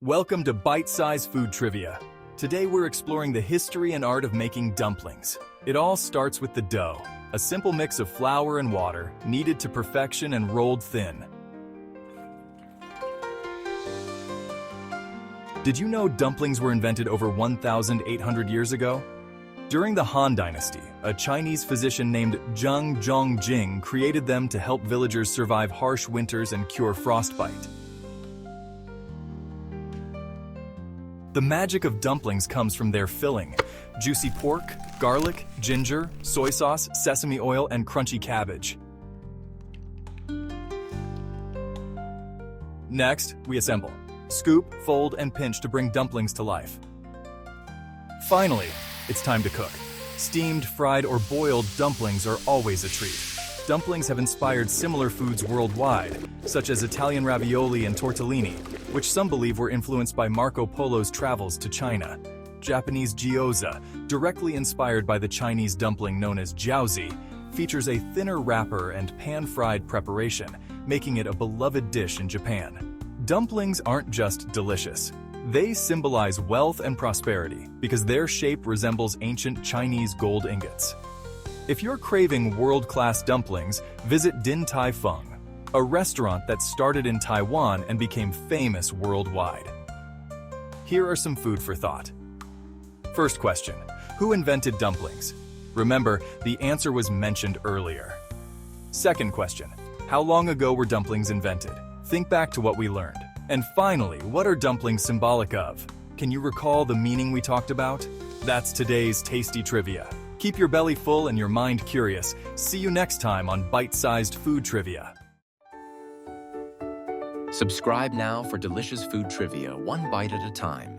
Welcome to Bite-Sized Food Trivia. Today we're exploring the history and art of making dumplings. It all starts with the dough, a simple mix of flour and water, kneaded to perfection and rolled thin. Did you know dumplings were invented over 1,800 years ago? During the Han Dynasty, a Chinese physician named Zheng Zhongjing created them to help villagers survive harsh winters and cure frostbite. The magic of dumplings comes from their filling: juicy pork, garlic, ginger, soy sauce, sesame oil, and crunchy cabbage. Next, we assemble. Scoop, fold, and pinch to bring dumplings to life. Finally, it's time to cook. Steamed, fried, or boiled dumplings are always a treat. Dumplings have inspired similar foods worldwide, such as Italian ravioli and tortellini, which some believe were influenced by Marco Polo's travels to China. Japanese jiaozi, directly inspired by the Chinese dumpling known as jiaozi, features a thinner wrapper and pan-fried preparation, making it a beloved dish in Japan. Dumplings aren't just delicious. They symbolize wealth and prosperity because their shape resembles ancient Chinese gold ingots. If you're craving world-class dumplings, visit Din Tai Fung, a restaurant that started in Taiwan and became famous worldwide. Here are some food for thought. First question: who invented dumplings? Remember, the answer was mentioned earlier. Second question: how long ago were dumplings invented? Think back to what we learned. And finally, what are dumplings symbolic of? Can you recall the meaning we talked about? That's today's tasty trivia. Keep your belly full and your mind curious. See you next time on Bite-Sized Food Trivia. Subscribe now for delicious food trivia, one bite at a time.